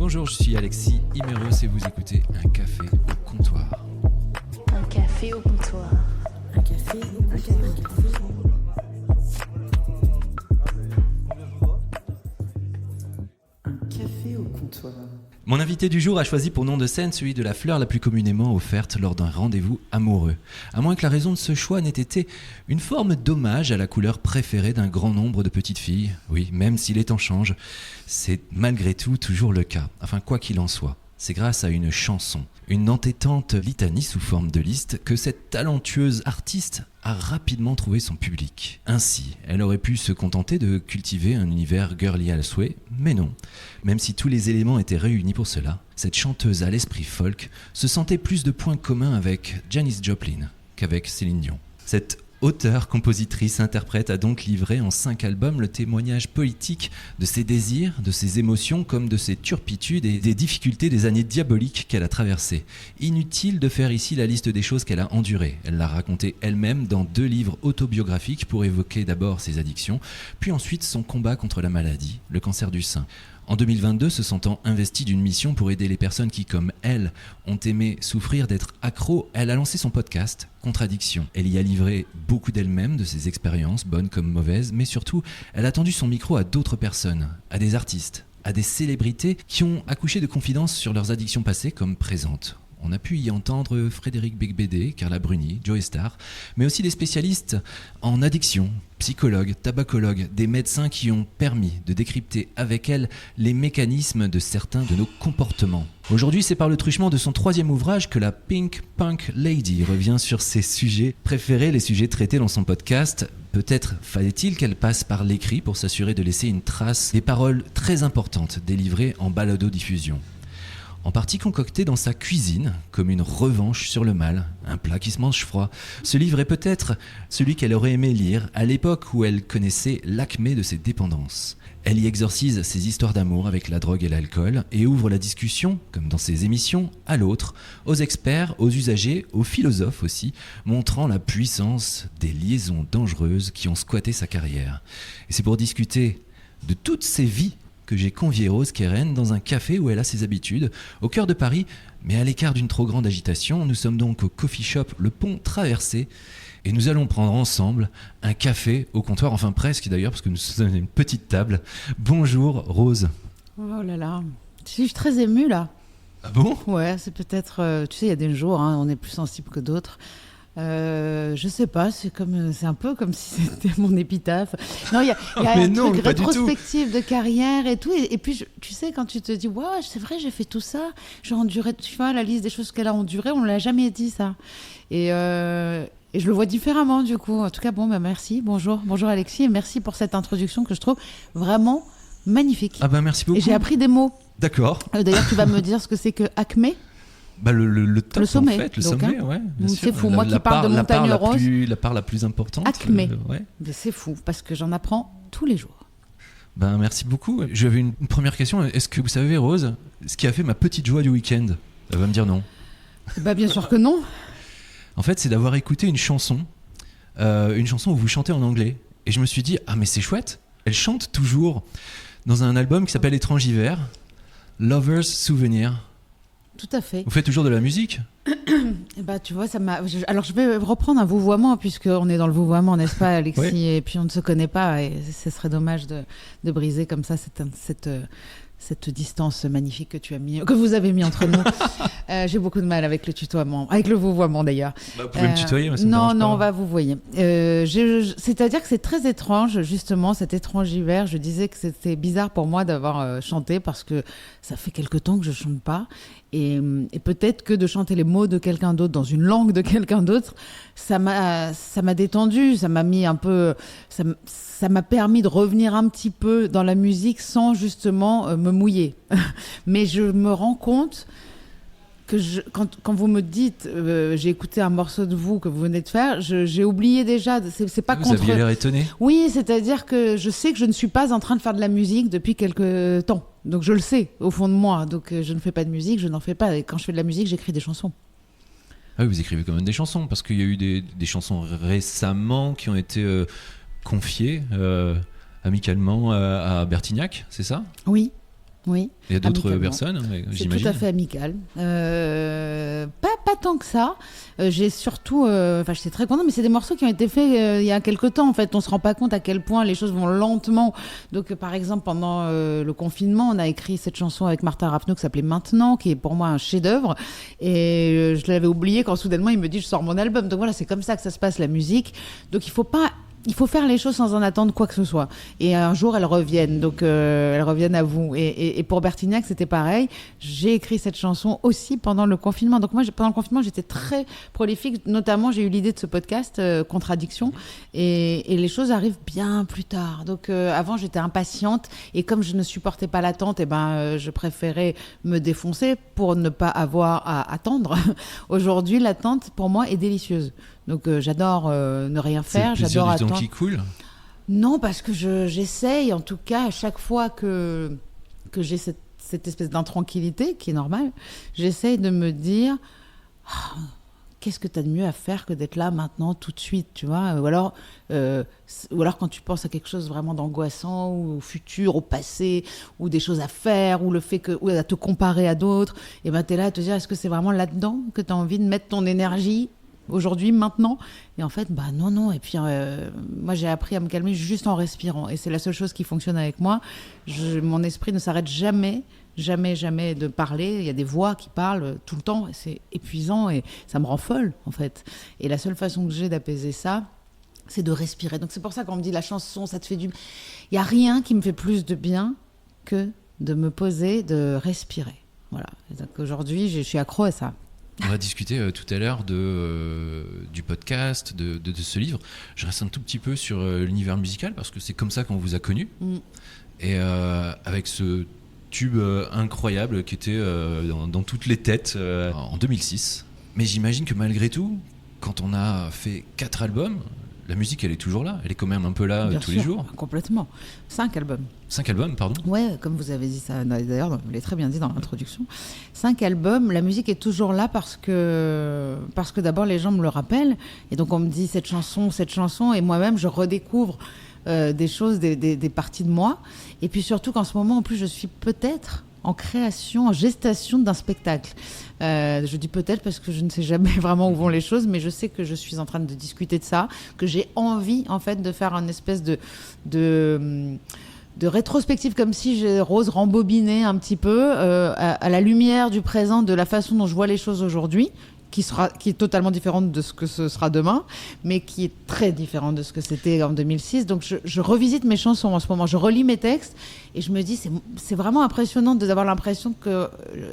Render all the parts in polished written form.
Bonjour, je suis Alexis Imeros et vous écoutez Un café au comptoir. Un café au comptoir. Un café au comptoir. Un café au comptoir. Mon invité du jour a choisi pour nom de scène celui de la fleur la plus communément offerte lors d'un rendez-vous amoureux. À moins que la raison de ce choix n'ait été une forme d'hommage à la couleur préférée d'un grand nombre de petites filles. Oui, même si les temps changent, c'est malgré tout toujours le cas. Enfin, quoi qu'il en soit. C'est grâce à une chanson, une entêtante litanie sous forme de liste, que cette talentueuse artiste a rapidement trouvé son public. Ainsi, elle aurait pu se contenter de cultiver un univers girly à souhait, mais non. Même si tous les éléments étaient réunis pour cela, cette chanteuse à l'esprit folk se sentait plus de points communs avec Janis Joplin qu'avec Céline Dion. Cette auteure, compositrice, interprète a donc livré en 5 albums le témoignage politique de ses désirs, de ses émotions comme de ses turpitudes et des difficultés des années diaboliques qu'elle a traversées. Inutile de faire ici la liste des choses qu'elle a endurées. Elle l'a raconté elle-même dans 2 livres autobiographiques pour évoquer d'abord ses addictions, puis ensuite son combat contre la maladie, le cancer du sein. En 2022, se sentant investie d'une mission pour aider les personnes qui, comme elle, ont aimé souffrir d'être accros, elle a lancé son podcast, Contradiction. Elle y a livré beaucoup d'elle-même, de ses expériences, bonnes comme mauvaises, mais surtout, elle a tendu son micro à d'autres personnes, à des artistes, à des célébrités qui ont accouché de confidences sur leurs addictions passées comme présentes. On a pu y entendre Frédéric Becbédé, Carla Bruni, Joey Starr, mais aussi des spécialistes en addiction, psychologues, tabacologues, des médecins qui ont permis de décrypter avec elle les mécanismes de certains de nos comportements. Aujourd'hui, c'est par le truchement de son 3e ouvrage que la Pink Punk Lady revient sur ses sujets préférés, les sujets traités dans son podcast. Peut-être fallait-il qu'elle passe par l'écrit pour s'assurer de laisser une trace des paroles très importantes délivrées en balado-diffusion. En partie concocté dans sa cuisine, comme une revanche sur le mal, un plat qui se mange froid. Ce livre est peut-être celui qu'elle aurait aimé lire à l'époque où elle connaissait l'acmé de ses dépendances. Elle y exorcise ses histoires d'amour avec la drogue et l'alcool et ouvre la discussion, comme dans ses émissions, à l'autre, aux experts, aux usagers, aux philosophes aussi, montrant la puissance des liaisons dangereuses qui ont squatté sa carrière. Et c'est pour discuter de toutes ces vies que j'ai convié Rose Queren dans un café où elle a ses habitudes, au cœur de Paris, mais à l'écart d'une trop grande agitation. Nous sommes donc au coffee shop Le Pont Traversé et nous allons prendre ensemble un café au comptoir, enfin presque d'ailleurs, parce que nous sommes à une petite table. Bonjour Rose. Oh là là, je suis très émue là. Ah bon ? Ouais, c'est peut-être, tu sais, il y a des jours, on est plus sensible que d'autres. Je sais pas, c'est un peu comme si c'était mon épitaphe. Non, il y a mais un non, truc pas du tout. rétrospective de carrière et tout. Et puis, tu sais, quand tu te dis, waouh, c'est vrai, j'ai fait tout ça, j'ai enduré, tu vois, la liste des choses qu'elle a endurées, on ne l'a jamais dit ça. Et je le vois différemment du coup. En tout cas, bon, bah, merci. Bonjour Alexis, et merci pour cette introduction que je trouve vraiment magnifique. Ah ben merci beaucoup. Et j'ai appris des mots. D'accord. D'ailleurs, tu vas me dire ce que c'est que acmé. Bah le top, le sommet, en fait, le donc, sommet, ouais. Bien c'est sûr. fou, moi qui parle de la part montagne la rose. la part la plus importante. Acmé. Ouais. Mais c'est fou, parce que j'en apprends tous les jours. Ben merci beaucoup. J'avais une première question. Est-ce que vous savez, Rose, ce qui a fait ma petite joie du week-end ? Elle va me dire non. Bah bien sûr que non. En fait, c'est d'avoir écouté une chanson où vous chantez en anglais. Et je me suis dit, ah mais c'est chouette. Elle chante toujours dans un album qui s'appelle Étrange Hiver, Lover's Souvenir. Tout à fait. Vous faites toujours de la musique ? Et bah tu vois, alors je vais reprendre un vouvoiement, puisqu'on est dans le vouvoiement, n'est-ce pas, Alexis ? Oui. Et puis on ne se connaît pas, et ce serait dommage de briser comme ça cette distance magnifique que vous avez mis entre nous. J'ai beaucoup de mal avec le tutoiement, avec le vouvoiement d'ailleurs. Bah, vous pouvez me tutoyer, moi, ça me Non, dérange pas. on va vous voyer. C'est-à-dire que c'est très étrange, justement, cet étrange hiver. Je disais que c'était bizarre pour moi d'avoir chanté parce que ça fait quelque temps que je chante pas. Et peut-être que de chanter les mots de quelqu'un d'autre dans une langue de quelqu'un d'autre, ça m'a détendu, ça m'a mis un peu, ça m'a permis de revenir un petit peu dans la musique sans justement me mouiller. Mais je me rends compte que quand vous me dites, j'ai écouté un morceau de vous que vous venez de faire, j'ai oublié déjà. C'est pas Vous contre. aviez l'air étonné. Oui, c'est-à-dire que je sais que je ne suis pas en train de faire de la musique depuis quelque temps. Donc je le sais au fond de moi. Donc je ne fais pas de musique, je n'en fais pas. Et quand je fais de la musique, j'écris des chansons. Ah oui, vous écrivez quand même des chansons, parce qu'il y a eu des chansons récemment qui ont été confiées amicalement à Bertignac, c'est ça ? Oui. Oui. Il y a d'autres amicalement. personnes, C'est j'imagine. tout à fait amical. Pas tant que ça. J'ai surtout, j'étais très contente, mais c'est des morceaux qui ont été faits il y a quelque temps. En fait, on se rend pas compte à quel point les choses vont lentement. Donc, par exemple, pendant le confinement, on a écrit cette chanson avec Martin Rapneau qui s'appelait Maintenant, qui est pour moi un chef-d'œuvre. Et je l'avais oublié quand soudainement il me dit je sors mon album. Donc voilà, c'est comme ça que ça se passe la musique. Donc il faut faire les choses sans en attendre quoi que ce soit. Et un jour, elles reviennent. Donc, elles reviennent à vous. Et pour Bertignac, c'était pareil. J'ai écrit cette chanson aussi pendant le confinement. Donc, moi, pendant le confinement, j'étais très prolifique. Notamment, j'ai eu l'idée de ce podcast, Contradiction. Et les choses arrivent bien plus tard. Donc, avant, j'étais impatiente. Et comme je ne supportais pas l'attente, je préférais me défoncer pour ne pas avoir à attendre. Aujourd'hui, l'attente, pour moi, est délicieuse. Donc j'adore ne rien faire, C'est le plaisir j'adore du temps attendre. qui coule. Non, parce que j'essaye, en tout cas, à chaque fois que j'ai cette espèce d'intranquillité, qui est normale, j'essaye de me dire Ah, qu'est-ce que tu as de mieux à faire que d'être là maintenant, tout de suite, tu vois, ou alors quand tu penses à quelque chose vraiment d'angoissant, ou au futur, au passé, ou des choses à faire, ou le fait ou à te comparer à d'autres, et ben tu es là à te dire est-ce que c'est vraiment là-dedans que tu as envie de mettre ton énergie aujourd'hui, maintenant? Et en fait, non. Et puis, moi, j'ai appris à me calmer juste en respirant. Et c'est la seule chose qui fonctionne avec moi. Mon esprit ne s'arrête jamais de parler. Il y a des voix qui parlent tout le temps. Et c'est épuisant et ça me rend folle, en fait. Et la seule façon que j'ai d'apaiser ça, c'est de respirer. Donc, c'est pour ça qu'on me dit la chanson, ça te fait du... Il n'y a rien qui me fait plus de bien que de me poser, de respirer. Voilà. Et donc, aujourd'hui, je suis accro à ça. On va discuter tout à l'heure du podcast, de ce livre. Je reste un tout petit peu sur l'univers musical parce que c'est comme ça qu'on vous a connus. Et avec ce tube incroyable qui était dans toutes les têtes en 2006. Mais j'imagine que malgré tout, quand on a fait 4 albums, la musique elle est toujours là. Elle est quand même un peu là Bien tous sûr, les jours. Complètement. 5 albums. 5 albums, pardon. Ouais, comme vous avez dit ça, d'ailleurs, vous l'avez très bien dit dans l'introduction. 5 albums, la musique est toujours là parce que d'abord les gens me le rappellent. Et donc on me dit cette chanson, et moi-même je redécouvre des choses, des parties de moi. Et puis surtout qu'en ce moment, en plus, je suis peut-être en création, en gestation d'un spectacle. Je dis peut-être parce que je ne sais jamais vraiment où vont les choses, mais je sais que je suis en train de discuter de ça, que j'ai envie en fait de faire une espèce de rétrospective, comme si Rose rembobinait un petit peu à la lumière du présent, de la façon dont je vois les choses aujourd'hui, qui est totalement différente de ce que ce sera demain, mais qui est très différente de ce que c'était en 2006. Donc je revisite mes chansons en ce moment, je relis mes textes et je me dis c'est vraiment impressionnant d'avoir l'impression que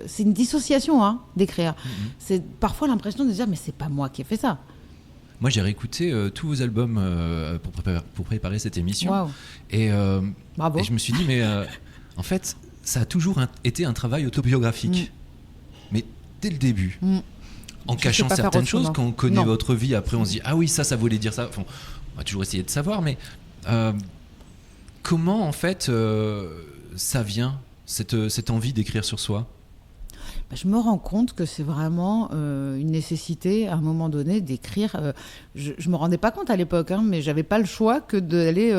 c'est une dissociation d'écrire. C'est parfois l'impression de dire mais c'est pas moi qui ai fait ça. Moi, j'ai réécouté tous vos albums pour préparer cette émission. Wow. Et Bravo. je me suis dit, mais en fait, ça a toujours été un travail autobiographique. Mais dès le début, en cachant pas faire certaines choses, autrement. quand on connaît Non. votre vie, après on se dit, ah oui, ça voulait dire ça. Enfin, on va toujours essayer de savoir, mais comment, en fait, ça vient, cette envie d'écrire sur soi ? Je me rends compte que c'est vraiment une nécessité à un moment donné d'écrire. Je me rendais pas compte à l'époque, mais j'avais pas le choix que d'aller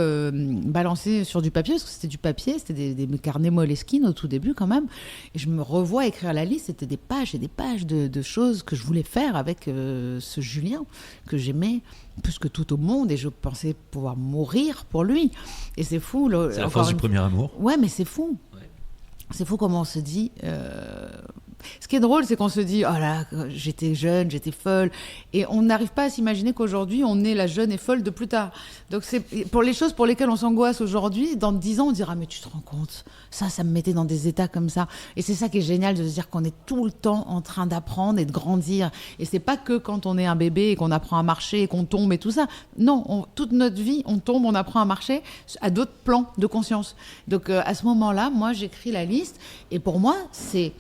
balancer sur du papier, parce que c'était du papier, c'était des carnets Moleskine au tout début quand même. Et je me revois écrire la liste, c'était des pages et des pages de choses que je voulais faire avec ce Julien que j'aimais plus que tout au monde, et je pensais pouvoir mourir pour lui. Et c'est fou. C'est la force du premier amour. Ouais, mais c'est fou. Ouais. C'est fou comment on se dit... Ce qui est drôle, c'est qu'on se dit « Oh là, j'étais jeune, j'étais folle ». Et on n'arrive pas à s'imaginer qu'aujourd'hui, on est la jeune et folle de plus tard. Donc, c'est pour les choses pour lesquelles on s'angoisse aujourd'hui, dans 10 ans, on dira « Mais tu te rends compte, ça me mettait dans des états comme ça ». Et c'est ça qui est génial, de se dire qu'on est tout le temps en train d'apprendre et de grandir. Et c'est pas que quand on est un bébé et qu'on apprend à marcher et qu'on tombe et tout ça. Non, toute notre vie, on tombe, on apprend à marcher à d'autres plans de conscience. Donc, à ce moment-là, moi, j'écris la liste. Et pour moi, c'est...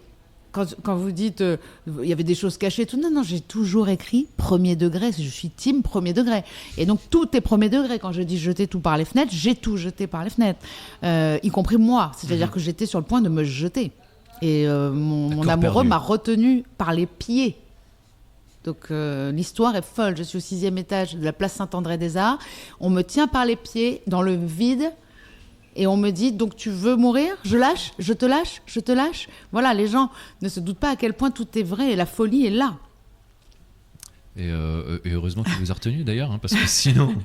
Quand vous dites il y avait des choses cachées, tout, non, j'ai toujours écrit premier degré, je suis team premier degré. Et donc tout est premier degré. Quand je dis jeter tout par les fenêtres, j'ai tout jeté par les fenêtres, y compris moi. C'est-à-dire que j'étais sur le point de me jeter. Et mon amoureux m'a retenu par les pieds. Donc l'histoire est folle. Je suis au 6e étage de la place Saint-André-des-Arts. On me tient par les pieds dans le vide. Et on me dit, donc tu veux mourir? Je lâche, je te lâche, je te lâche. Voilà, les gens ne se doutent pas à quel point tout est vrai et la folie est là. Et heureusement qu'il vous a retenu d'ailleurs, parce que sinon,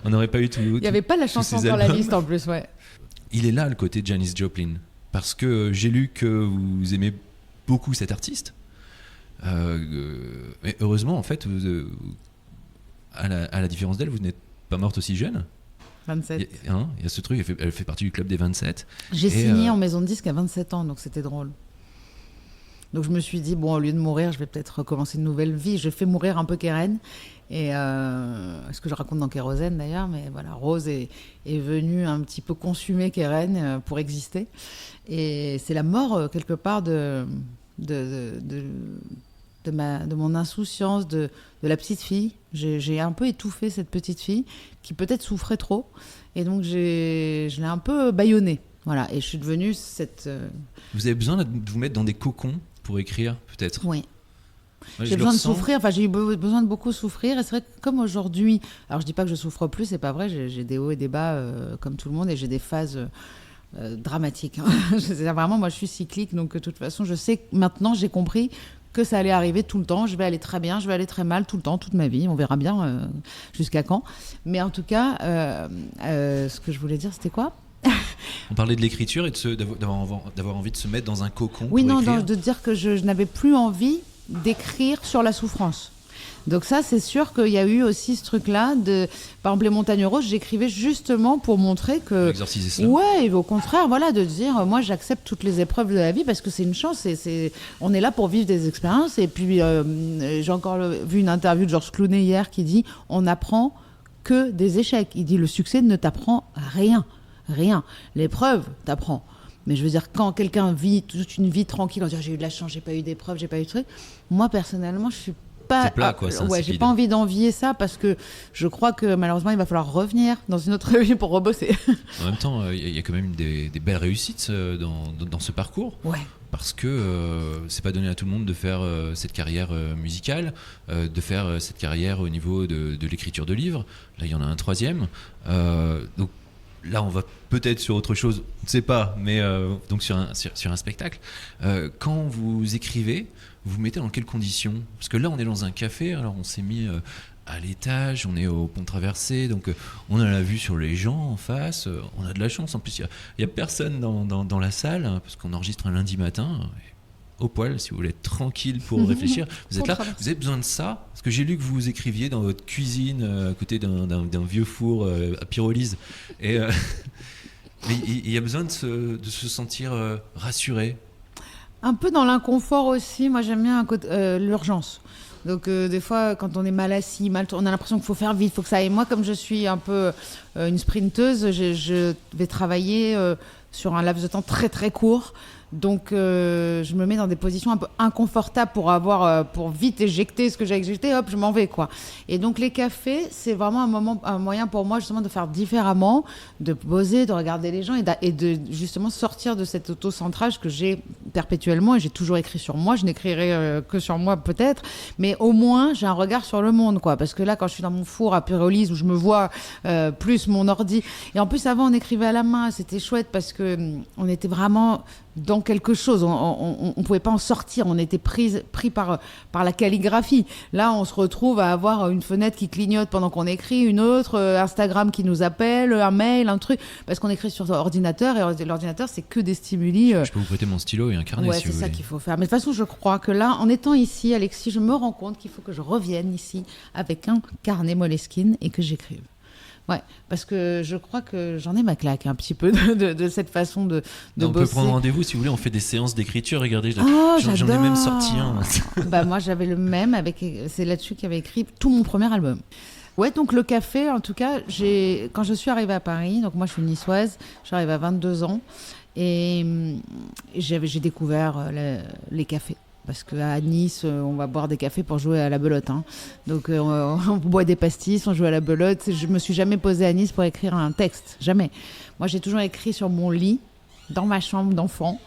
on n'aurait pas eu tout. Il n'y avait pas la chanson sur la liste en plus, ouais. Il est là le côté Janis Joplin, parce que j'ai lu que vous aimez beaucoup cet artiste. Mais heureusement, en fait, à la différence d'elle, vous n'êtes pas morte aussi jeune. 27. Il y a ce truc, elle fait partie du club des 27. J'ai signé en maison de disque à 27 ans, donc c'était drôle. Donc je me suis dit, bon, au lieu de mourir, je vais peut-être recommencer une nouvelle vie. Je fais mourir un peu Keren. Et ce que je raconte dans Kérosène d'ailleurs, mais voilà, Rose est venue un petit peu consumer Keren pour exister. Et c'est la mort, quelque part, de mon insouciance, de la petite fille. J'ai un peu étouffé cette petite fille qui peut-être souffrait trop. Et donc je l'ai un peu bâillonnée. Voilà, et je suis devenue cette... Vous avez besoin de vous mettre dans des cocons pour écrire, peut-être? Oui. Ouais, j'ai besoin de souffrir, j'ai eu besoin de beaucoup souffrir. Et c'est vrai que comme aujourd'hui, alors je dis pas que je souffre plus, c'est pas vrai, j'ai des hauts et des bas comme tout le monde, et j'ai des phases dramatiques. C'est vraiment, moi je suis cyclique, donc de toute façon, je sais que maintenant, j'ai compris que ça allait arriver tout le temps. Je vais aller très bien, je vais aller très mal tout le temps, toute ma vie. On verra bien jusqu'à quand. Mais en tout cas, ce que je voulais dire, c'était quoi? On parlait de l'écriture et d'avoir envie de se mettre dans un cocon. Oui, pour non, écrire. de dire que je n'avais plus envie d'écrire sur la souffrance. Donc ça, c'est sûr qu'il y a eu aussi ce truc-là. Par exemple, Les Montagnes Roses, j'écrivais justement pour montrer que... Exorciser cela. Ouais, et au contraire, voilà, de dire, moi, j'accepte toutes les épreuves de la vie parce que c'est une chance. On est là pour vivre des expériences. Et puis, j'ai encore vu une interview de Georges Clooney hier qui dit, on n'apprend que des échecs. Il dit, le succès ne t'apprend rien. Rien. L'épreuve t'apprend. Mais je veux dire, quand quelqu'un vit toute une vie tranquille, en disant j'ai eu de la chance, j'ai pas eu d'épreuve, j'ai pas eu de truc. Moi, personnellement, je suis pas. C'est plat, quoi. J'ai pas envie d'envier ça parce que je crois que malheureusement, il va falloir revenir dans une autre vie pour rebosser. En même temps, il y a quand même des belles réussites dans ce parcours. Ouais. Parce que c'est pas donné à tout le monde de faire cette carrière musicale, de faire cette carrière au niveau de l'écriture de livres. Là, il y en a un troisième. Donc là, on va peut-être sur autre chose, on ne sait pas, mais donc sur un spectacle. Quand vous écrivez, vous vous mettez dans quelles conditions? Parce que là, on est dans un café, alors on s'est mis à l'étage, on est au pont traversé, donc on a la vue sur les gens en face, on a de la chance. En plus, il n'y a personne dans la salle, parce qu'on enregistre un lundi matin. Au poil, si vous voulez être tranquille pour réfléchir, vous êtes là, vous avez besoin de ça, parce que j'ai lu que vous écriviez dans votre cuisine à côté d'un vieux four à pyrolyse, et mais il y a besoin de se sentir rassuré. Un peu dans l'inconfort aussi, moi j'aime bien l'urgence. Donc des fois, quand on est mal assis, on a l'impression qu'il faut faire vite, il faut que ça aille. Moi, comme je suis un peu une sprinteuse, je vais travailler sur un laps de temps très très court. Donc je me mets dans des positions un peu inconfortables pour vite éjecter ce que j'ai éjecté, hop, je m'en vais, quoi. Et donc les cafés, c'est vraiment un moyen pour moi justement de faire différemment, de poser, de regarder les gens et de justement sortir de cet autocentrage que j'ai perpétuellement, et j'ai toujours écrit sur moi. Je n'écrirai que sur moi peut-être, mais au moins j'ai un regard sur le monde, quoi. Parce que là, quand je suis dans mon four à pyrolyse où je me vois plus mon ordi, et en plus avant on écrivait à la main, c'était chouette parce que on était vraiment dans quelque chose, on pouvait pas en sortir, on était pris par la calligraphie. Là, on se retrouve à avoir une fenêtre qui clignote pendant qu'on écrit, une autre, Instagram qui nous appelle, un mail, un truc, parce qu'on écrit sur ordinateur, et l'ordinateur, c'est que des stimuli. Je peux vous prêter mon stylo et un carnet, ouais, si vous voulez. C'est ça qu'il faut faire. Mais de toute façon, je crois que là, en étant ici, Alexis, je me rends compte qu'il faut que je revienne ici avec un carnet Moleskine et que j'écrive. Ouais, parce que je crois que j'en ai ma claque un petit peu de cette façon de on bosser. peut prendre rendez-vous si vous voulez, on fait des séances d'écriture, regardez, Oh, j'en ai même sorti un. Bah, moi j'avais le même, c'est là-dessus qu'il y avait écrit tout mon premier album. Ouais, donc le café, en tout cas, quand je suis arrivée à Paris, donc moi je suis niçoise, je suis arrivée à 22 ans et j'ai découvert les cafés. Parce qu'à Nice, on va boire des cafés pour jouer à la belote. Hein. Donc, on boit des pastis, on joue à la belote. Je me suis jamais posée à Nice pour écrire un texte. Jamais. Moi, j'ai toujours écrit sur mon lit, dans ma chambre d'enfant,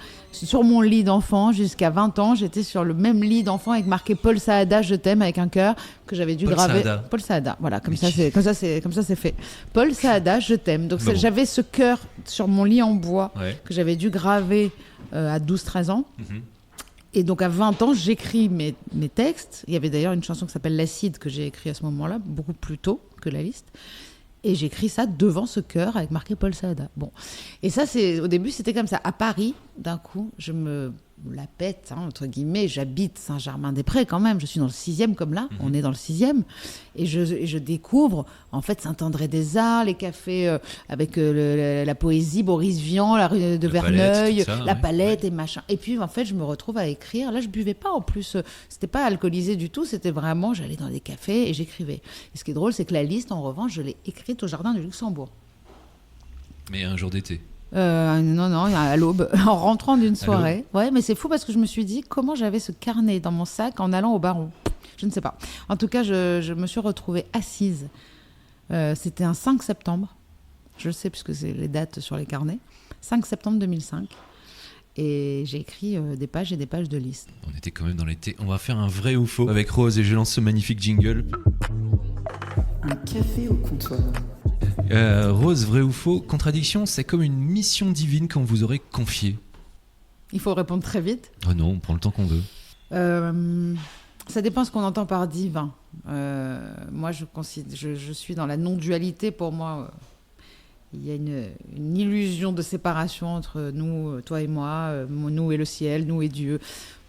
sur mon lit d'enfant jusqu'à 20 ans. J'étais sur le même lit d'enfant avec marqué Paul Saada, je t'aime, avec un cœur que j'avais dû Paul graver. Saada. Paul Saada, voilà, comme Oui. ça c'est fait. Paul Saada, je t'aime. Donc Bah bon. j'avais ce cœur sur mon lit en bois Ouais. que j'avais dû graver à 12-13 ans. Mhm. Et donc à 20 ans, j'écris mes textes. Il y avait d'ailleurs une chanson qui s'appelle L'Acide que j'ai écrit à ce moment-là, beaucoup plus tôt que la liste. Et j'écris ça devant ce chœur avec marqué Paul Saada. Bon. Et ça, au début, c'était comme ça. À Paris, d'un coup, je me la pète, hein, entre guillemets. J'habite Saint-Germain-des-Prés quand même. Je suis dans le 6e comme là. On est dans le 6e. Et je découvre, en fait, Saint-André-des-Arts, les cafés avec la poésie, Boris Vian, la rue de La Verneuil, Palette, tout ça, la ouais. Palette et machin. Et puis, en fait, je me retrouve à écrire. Là, je buvais pas en plus. C'était pas alcoolisé du tout. C'était vraiment, j'allais dans des cafés et j'écrivais. Et ce qui est drôle, c'est que la liste, en revanche, je l'ai écrite au Jardin du Luxembourg. Mais un jour d'été. Non, à l'aube, en rentrant d'une soirée. Ouais, mais c'est fou parce que je me suis dit comment j'avais ce carnet dans mon sac en allant au Baron. Je ne sais pas. En tout cas, je me suis retrouvée assise. C'était un 5 septembre. Je le sais puisque c'est les dates sur les carnets. 5 septembre 2005. Et j'ai écrit des pages et des pages de liste. On était quand même dans l'été. On va faire un vrai ou faux avec Rose et je lance ce magnifique jingle. Un café au comptoir. Rose, vrai ou faux, contradiction, c'est comme une mission divine qu'on vous aurait confiée. Il faut répondre très vite. Oh non, on prend le temps qu'on veut. Ça dépend ce qu'on entend par divin. Moi, je suis dans la non-dualité. Pour moi, il y a une illusion de séparation entre nous, toi et moi, nous et le ciel, nous et Dieu.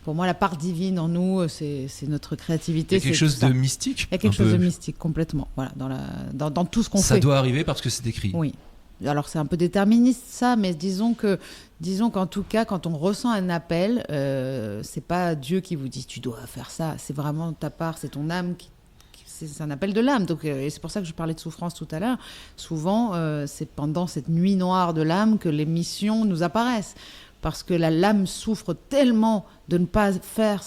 Pour moi, la part divine en nous, c'est notre créativité. Il y a quelque c'est chose tout ça. de mystique. Il y a quelque un chose peu. de mystique, complètement. Voilà, dans tout ce qu'on Ça fait. doit arriver parce que c'est écrit. Oui. Alors c'est un peu déterministe ça, mais disons qu'en tout cas, quand on ressent un appel, c'est pas Dieu qui vous dit tu dois faire ça. C'est vraiment ta part, c'est ton âme c'est un appel de l'âme. Donc et c'est pour ça que je parlais de souffrance tout à l'heure. Souvent, c'est pendant cette nuit noire de l'âme que les missions nous apparaissent, parce que l'âme souffre tellement de ne pas faire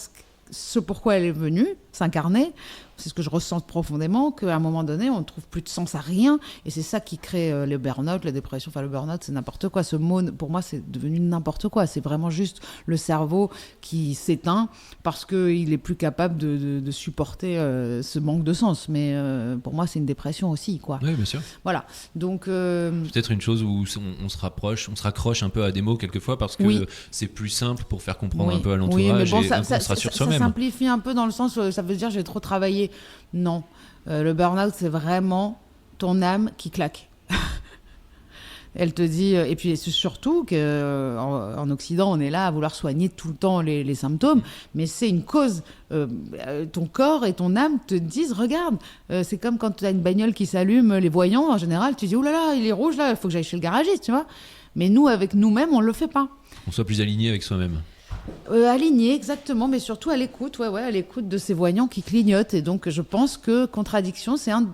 ce pourquoi elle est venue s'incarner. C'est ce que je ressens profondément, qu'à un moment donné, on ne trouve plus de sens à rien. Et c'est ça qui crée le burn-out, la dépression. Enfin, le burn-out, c'est n'importe quoi. Ce mot, pour moi, c'est devenu n'importe quoi. C'est vraiment juste le cerveau qui s'éteint parce qu'il est plus capable de supporter ce manque de sens. Mais pour moi, c'est une dépression aussi, quoi. Oui, bien sûr. Voilà. Donc, Peut-être une chose où on se raccroche un peu à des mots quelquefois parce que Oui. c'est plus simple pour faire comprendre oui. un peu à Oui, l'entourage mais bon, et un coup, on sera sur ça soi-même. simplifie un peu dans le sens où ça veut dire j'ai trop travaillé. Non. Le burn-out, c'est vraiment ton âme qui claque. Elle te dit, et puis c'est surtout qu'en Occident, on est là à vouloir soigner tout le temps les symptômes, mais c'est une cause. Ton corps et ton âme te disent, regarde, c'est comme quand tu as une bagnole qui s'allume, les voyants, en général, tu dis, oh là là, il est rouge, là, il faut que j'aille chez le garagiste, tu vois. Mais nous, avec nous-mêmes, on ne le fait pas. On soit plus aligné avec soi-même. Aligné, exactement, mais surtout à l'écoute, à l'écoute de ces voyants qui clignotent. Et donc, je pense que contradiction, c'est un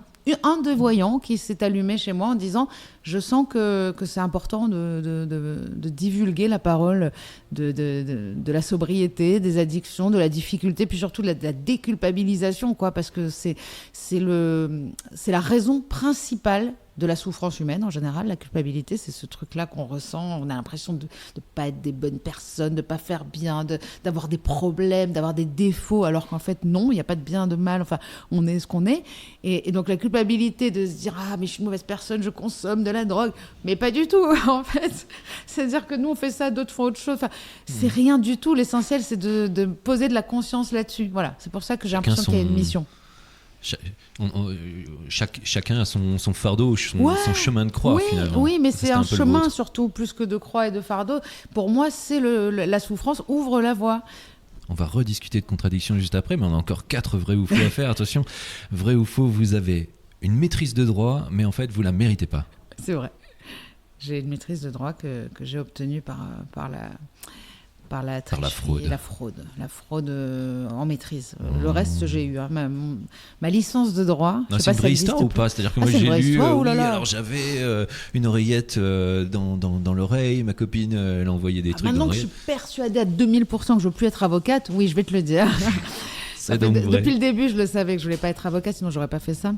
des voyants qui s'est allumé chez moi en disant je sens que c'est important de divulguer la parole de la sobriété, des addictions, de la difficulté, puis surtout de la déculpabilisation, quoi, parce que c'est la raison principale de la souffrance humaine en général. La culpabilité, c'est ce truc-là qu'on ressent. On a l'impression de ne pas être des bonnes personnes, de ne pas faire bien, d'avoir des problèmes, d'avoir des défauts, alors qu'en fait, non, il n'y a pas de bien, de mal. Enfin, on est ce qu'on est. Et donc, la culpabilité de se dire « Ah, mais je suis une mauvaise personne, je consomme de la drogue. » Mais pas du tout, en fait. C'est-à-dire que nous, on fait ça, d'autres font autre chose. Enfin, c'est rien du tout. L'essentiel, c'est de poser de la conscience là-dessus. Voilà. C'est pour ça que j'ai l'impression qu'il y a une mission. Chacun a son fardeau, son chemin de croix, finalement. Oui, mais Ça, c'est un peu le chemin vôtre. surtout, plus que de croix et de fardeau. Pour moi, c'est la souffrance ouvre la voie. On va rediscuter de contradictions juste après, mais on a encore 4 vrais ou faux à faire. Attention, vrai ou faux, vous avez une maîtrise de droit, mais en fait, vous la méritez pas. C'est vrai. J'ai une maîtrise de droit que j'ai obtenue par la tricherie et la fraude. La fraude en maîtrise. Le reste, j'ai eu. Hein, ma licence de droit. Non, c'est une vraie histoire ou pas? C'est-à-dire que moi, c'est une j'ai vraie lu. histoire, oh là Oui, là. alors j'avais une oreillette dans l'oreille. Ma copine, elle envoyait des trucs dans Maintenant que je l'oreillette. suis persuadée à 2000% que je ne veux plus être avocate, oui, je vais te le dire. C'est donc vrai. Depuis le début, je le savais que je ne voulais pas être avocate, sinon je n'aurais pas fait ça.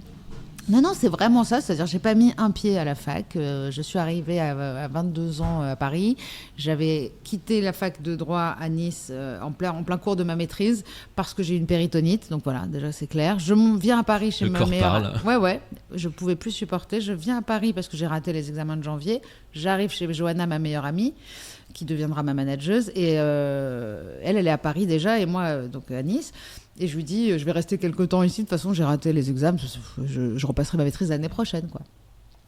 Non, c'est vraiment ça. C'est-à-dire, j'ai pas mis un pied à la fac. Je suis arrivée à 22 ans à Paris. J'avais quitté la fac de droit à Nice en plein cours de ma maîtrise parce que j'ai une péritonite. Donc voilà, déjà c'est clair. Je viens à Paris chez ma meilleure. Ouais. Je pouvais plus supporter. Je viens à Paris parce que j'ai raté les examens de janvier. J'arrive chez Johanna, ma meilleure amie, qui deviendra ma manageuse. Et elle est à Paris déjà et moi donc à Nice. Et je lui dis, je vais rester quelques temps ici. De toute façon, j'ai raté les examens. Je repasserai ma maîtrise l'année prochaine, quoi.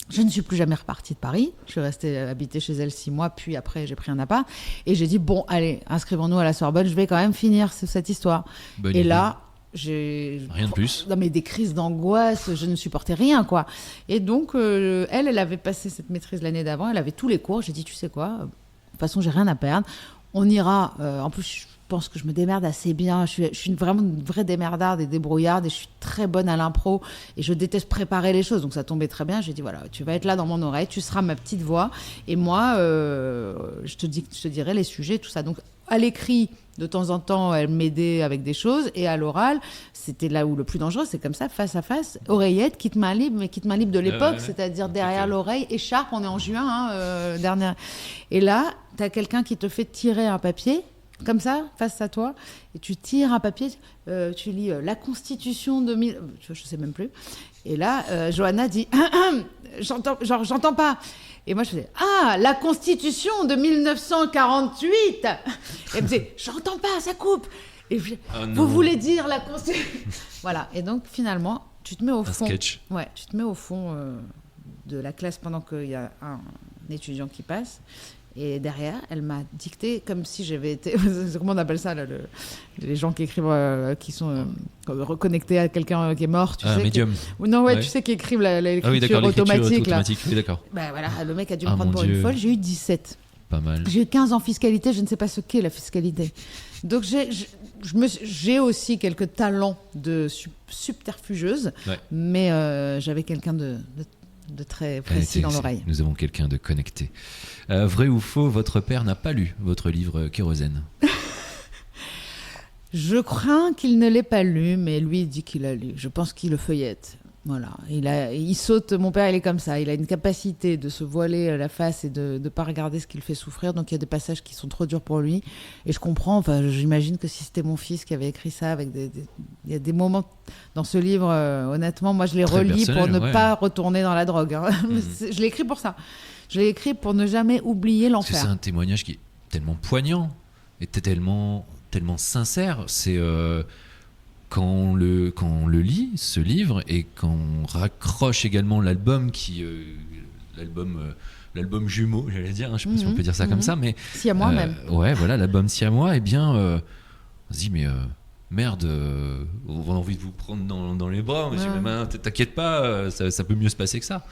Je ne suis plus jamais repartie de Paris. Je suis restée habiter chez elle 6 mois. Puis après, j'ai pris un appart. Et j'ai dit, bon, allez, inscrivons-nous à la Sorbonne. Je vais quand même finir cette histoire. Bonne et idée. Là, j'ai... Rien de plus. Non, mais des crises d'angoisse. Je ne supportais rien, quoi. Et donc, elle avait passé cette maîtrise l'année d'avant. Elle avait tous les cours. J'ai dit, tu sais quoi ? De toute façon, j'ai rien à perdre. On ira... en plus... Je pense que je me démerde assez bien. Je suis vraiment une vraie démerdarde et débrouillarde et je suis très bonne à l'impro et je déteste préparer les choses. Donc ça tombait très bien. J'ai dit voilà, tu vas être là dans mon oreille, tu seras ma petite voix et moi, je te dirai les sujets, tout ça. Donc à l'écrit, de temps en temps, elle m'aidait avec des choses et à l'oral, c'était là où le plus dangereux, c'est comme ça, face à face, oreillette, kit main libre, mais kit main libre de l'époque, c'est-à-dire derrière l'oreille, écharpe, on est en juin, dernière. Et là, tu as quelqu'un qui te fait tirer un papier. Comme ça, face à toi, et tu tires un papier, tu lis la Constitution de... Je sais même plus. Et là, Johanna dit j'entends pas. Et moi, je faisais la Constitution de 1948. Et elle me disait j'entends pas, ça coupe. Et je, vous voulez dire la Constitution? Voilà. Et donc, finalement, tu te mets au fond. Sketch. Ouais, tu te mets au fond de la classe pendant qu'il y a un étudiant qui passe. Et derrière, elle m'a dicté comme si j'avais été... Comment on appelle ça, là, les gens qui écrivent, qui sont reconnectés à quelqu'un qui est mort, tu sais. Médium. Non, tu sais, qui écrivent l'écriture automatique. Là. Oui, d'accord. Ben voilà, le mec a dû me prendre pour une folle. J'ai eu 17. Pas mal. J'ai eu 15 ans fiscalité, je ne sais pas ce qu'est la fiscalité. Donc j'ai aussi quelques talents de subterfugeuse, mais j'avais quelqu'un de très précis dans l'oreille. Nous avons quelqu'un de connecté. Vrai ou faux, votre père n'a pas lu votre livre Kérosène? Je crains qu'il ne l'ait pas lu, mais lui il dit qu'il l'a lu. Je pense qu'il le feuillette. Voilà. Il saute. Mon père, il est comme ça. Il a une capacité de se voiler la face et de ne pas regarder ce qui le fait souffrir. Donc il y a des passages qui sont trop durs pour lui. Et je comprends. Enfin, j'imagine que si c'était mon fils qui avait écrit ça, il y a des moments dans ce livre. Honnêtement, moi, je les relis pour ne pas retourner dans la drogue. Hein. Je l'ai écrit pour ça. Je l'ai écrit pour ne jamais oublier l'enfer. C'est un témoignage qui est tellement poignant et tellement sincère. C'est quand on le lit, ce livre, et quand on raccroche également l'album l'album jumeau, j'allais dire, hein, je sais pas si on peut dire ça comme ça, mais Siamois même. Ouais, voilà, l'album Siamois, on se dit mais merde, on a envie de vous prendre dans les bras. T'inquiète pas, ça peut mieux se passer que ça.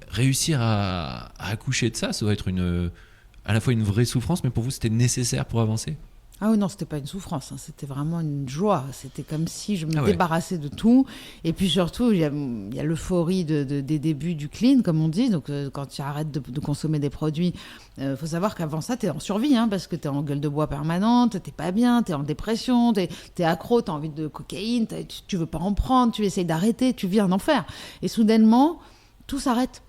Réussir à accoucher de ça, ça doit être à la fois une vraie souffrance, mais pour vous c'était nécessaire pour avancer? Ah oui, non, c'était pas une souffrance, hein, c'était vraiment une joie. C'était comme si je me débarrassais de tout. Et puis surtout, il y a l'euphorie des débuts du clean, comme on dit. Donc quand tu arrêtes de consommer des produits, faut savoir qu'avant ça, t'es en survie, hein, parce que t'es en gueule de bois permanente, t'es pas bien, t'es en dépression, t'es accro, t'as envie de cocaïne, tu veux pas en prendre, tu essayes d'arrêter, tu vis un enfer. Et soudainement, tout s'arrête.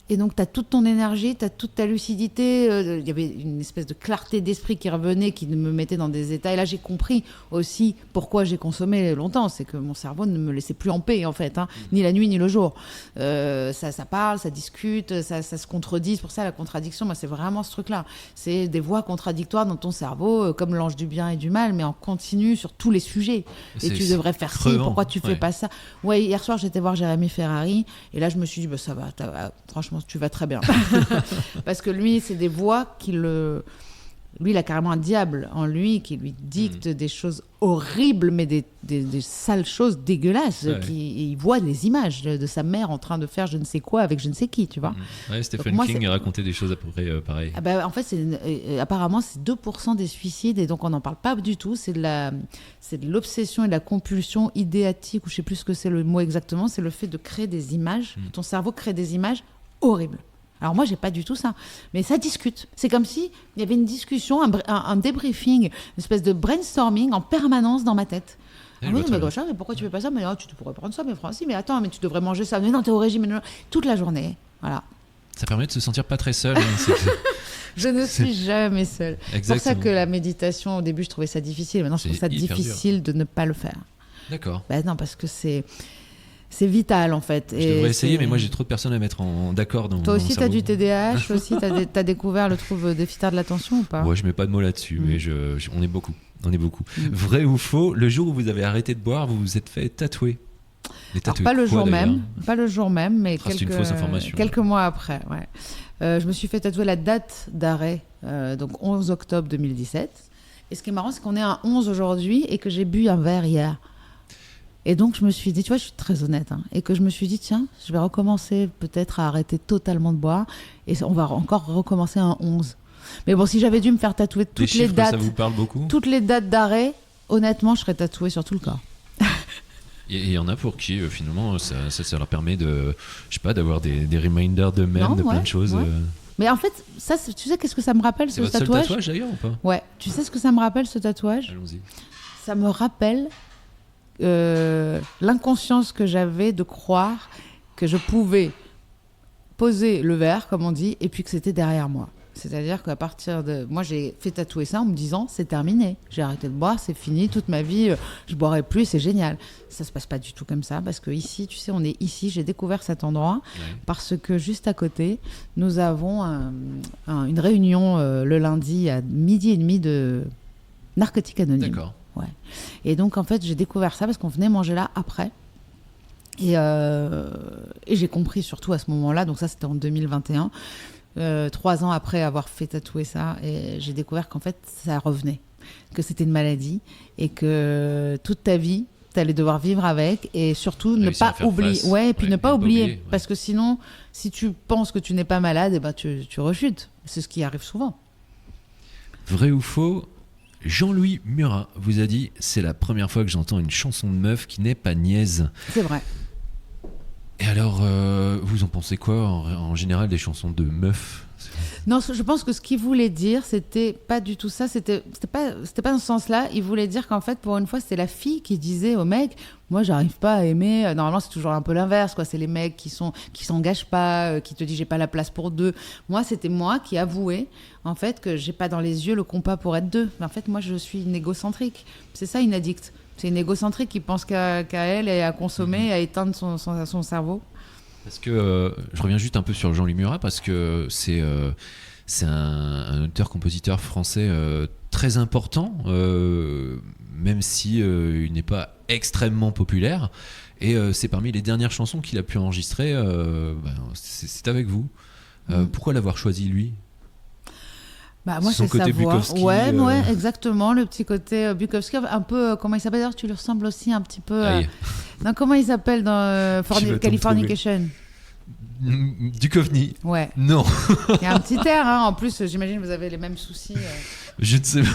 Et donc, tu as toute ton énergie, tu as toute ta lucidité. Il y avait une espèce de clarté d'esprit qui revenait, qui me mettait dans des états. Et là, j'ai compris aussi pourquoi j'ai consommé longtemps. C'est que mon cerveau ne me laissait plus en paix, en fait, hein, ni la nuit, ni le jour. Ça parle, ça discute, ça se contredit. C'est pour ça, la contradiction, moi, c'est vraiment ce truc-là. C'est des voix contradictoires dans ton cerveau, comme l'ange du bien et du mal, mais en continu sur tous les sujets. Et tu devrais faire ci, pourquoi tu fais pas ça? Ouais, hier soir, j'étais voir Jérémy Ferrari. Et là, je me suis dit, ça va, franchement, tu vas très bien. Parce que lui, c'est des voix lui, il a carrément un diable en lui qui lui dicte des choses horribles, mais des sales choses dégueulasses. Il voit des images de sa mère en train de faire je ne sais quoi avec je ne sais qui, tu vois. Stephen King racontait des choses à peu près pareilles. En fait, apparemment, c'est 2% des suicides, et donc on n'en parle pas du tout. C'est de l'obsession et de la compulsion idéatique, ou je ne sais plus ce que c'est le mot exactement. C'est le fait de créer des images. Ton cerveau crée des images horribles. Alors moi, j'ai pas du tout ça, mais ça discute. C'est comme si il y avait une discussion, un débriefing, une espèce de brainstorming en permanence dans ma tête. je Ah vois oui, très mais bien. machin, mais pourquoi tu fais pas ça? Mais tu pourrais prendre ça, mais Francis, mais attends, mais tu devrais manger ça. Mais non, t'es au régime, mais non. Toute la journée. Voilà. Ça permet de se sentir pas très seul. Hein, Je ne suis jamais seule. C'est pour ça Exactement. que la méditation, au début, je trouvais ça difficile. Maintenant, je trouve C'est ça hyper difficile de ne pas le faire. D'accord. Ben non, parce que c'est vital, en fait. Je devrais essayer, mais moi j'ai trop de personnes à mettre d'accord dans Toi dans aussi, mon tu as cerveau. du TDAH, aussi, t'as découvert le trouble déficitaire de l'attention ou pas? Ouais, je mets pas de mots là-dessus, mais on est beaucoup. On est beaucoup. Vrai ou faux, le jour où vous avez arrêté de boire, vous vous êtes fait tatouer. Les Alors, tatouer pas le quoi, jour d'ailleurs même, pas le jour même, mais Ah, c'est une fausse information. quelques mois après. Ouais. Je me suis fait tatouer la date d'arrêt, donc 11 octobre 2017. Et ce qui est marrant, c'est qu'on est un 11 aujourd'hui et que j'ai bu un verre hier. Et donc je me suis dit, tu vois, je suis très honnête, hein, et que je me suis dit, tiens, je vais recommencer peut-être à arrêter totalement de boire, et on va encore recommencer un 11. Mais bon, si j'avais dû me faire tatouer Les toutes les chiffres, dates, ça vous parle beaucoup toutes les dates d'arrêt, honnêtement, je serais tatouée sur tout le corps. Et il y en a pour qui, finalement, ça leur permet de, je sais pas, d'avoir des reminders d'eux-mêmes, Non, de plein ouais, de choses. ouais. Mais en fait, ça, tu sais, qu'est-ce que ça me rappelle, C'est ce votre seul tatouage? tatouage d'ailleurs ou pas Ouais, tu sais ce que ça me rappelle, ce tatouage? Allons-y. Ça me rappelle l'inconscience que j'avais de croire que je pouvais poser le verre, comme on dit, et puis que c'était derrière moi. C'est-à-dire qu'à partir de... Moi, j'ai fait tatouer ça en me disant, c'est terminé. J'ai arrêté de boire, c'est fini, toute ma vie, je boirai plus, c'est génial. Ça se passe pas du tout comme ça, parce que ici, tu sais, on est ici, j'ai découvert cet endroit, parce que juste à côté, nous avons une réunion le lundi à 12h30 de Narcotiques Anonymes. D'accord. Ouais. Et donc, en fait, j'ai découvert ça parce qu'on venait manger là après. Et j'ai compris surtout à ce moment-là, donc ça, c'était en 2021, 3 ans après avoir fait tatouer ça, et j'ai découvert qu'en fait, ça revenait, que c'était une maladie et que toute ta vie, tu allais devoir vivre avec, et surtout ne Réussir à pas faire oublier. face. Ouais, et puis Ouais, ne pas oublier. ouais. Parce que sinon, si tu penses que tu n'es pas malade, eh ben, tu rechutes. C'est ce qui arrive souvent. Vrai ou faux, Jean-Louis Murat vous a dit, c'est la première fois que j'entends une chanson de meuf qui n'est pas niaise. C'est vrai. Et alors, vous en pensez quoi en général des chansons de meufs? Non, je pense que ce qu'il voulait dire, c'était pas du tout ça. C'était pas dans ce sens-là. Il voulait dire qu'en fait, pour une fois, c'était la fille qui disait au mec, moi, j'arrive pas à aimer. Normalement, c'est toujours un peu l'inverse, quoi. C'est les mecs qui s'engagent pas, qui te disent, j'ai pas la place pour deux. Moi, c'était moi qui avouais, en fait, que j'ai pas dans les yeux le compas pour être deux. Mais en fait, moi, je suis une égocentrique. C'est ça, une addict. C'est une égocentrique qui pense qu'à elle et à consommer, à éteindre son cerveau. Parce que je reviens juste un peu sur Jean-Louis Murat parce que c'est un auteur-compositeur français très important, même si il n'est pas extrêmement populaire. Et c'est parmi les dernières chansons qu'il a pu enregistrer. C'est avec vous. Pourquoi l'avoir choisi lui? Bah, moi, Son c'est sa côté voix. Bukowski, Ouais, exactement. Le petit côté Bukowski, un peu, comment il s'appelle d'ailleurs? Tu lui ressembles aussi un petit peu. Aïe. Non, comment il s'appelle dans Tu vas te Californication? Duchovny. Ouais. Non, Il y a un petit air, hein. En plus, j'imagine que vous avez les mêmes soucis. je ne sais pas.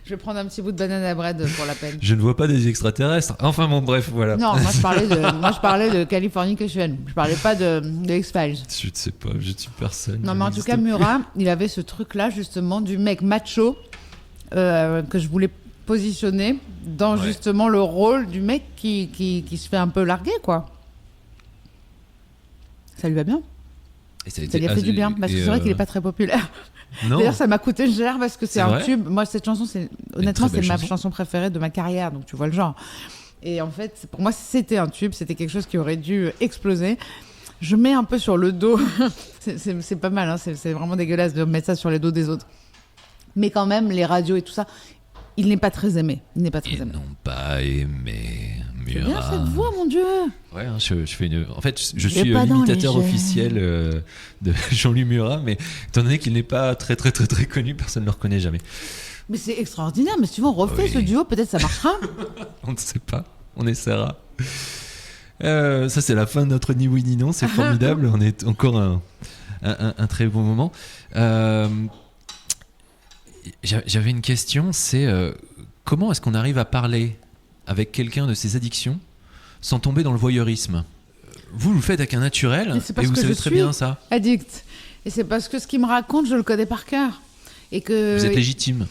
Je vais prendre un petit bout de banana bread pour la peine. Je ne vois pas des extraterrestres. Enfin bon, bref, voilà. Non, moi je parlais de Californication. Je parlais pas de X-Files. Je ne sais pas, je suis personne. Non, je mais en tout n'existe cas, pas. Murat, il avait ce truc-là, justement, du mec macho que je voulais positionner dans Ouais. justement le rôle du mec qui se fait un peu larguer, quoi. Ça lui va bien. Et ça a Ça été lui a fait du bien. Parce que c'est vrai qu'il n'est pas très populaire. Non. D'ailleurs, ça m'a coûté cher parce que c'est un vrai tube. Moi, cette chanson, honnêtement, très c'est belle ma chanson. chanson préférée de ma carrière. Donc, tu vois le genre. Et en fait, pour moi, c'était un tube. C'était quelque chose qui aurait dû exploser. Je mets un peu sur le dos. C'est pas mal. Hein, c'est vraiment dégueulasse de mettre ça sur les dos des autres. Mais quand même, les radios et tout ça, il n'est pas très aimé. Il n'est pas très Ils aimé. n'ont pas aimé C'est bien Murat. cette voix, mon Dieu. Ouais, hein, je fais une. En fait, je J'ai suis pas dans l'imitateur les gènes. officiel de Jean-Louis Murat, mais étant donné qu'il n'est pas très connu, personne ne le reconnaît jamais. Mais c'est extraordinaire. Mais si tu veux, on refait Oui. ce duo, peut-être ça marchera. On ne sait pas, on essaiera. Ça, c'est la fin de notre ni oui ni non, c'est formidable. On est encore un très bon moment. J'avais une question, c'est comment est-ce qu'on arrive à parler avec quelqu'un de ses addictions sans tomber dans le voyeurisme? Vous le faites avec un naturel Mais c'est et parce vous que savez je très suis bien ça. Addict. Et c'est parce que ce qu'il me raconte, je le connais par cœur. Et que Vous êtes légitime.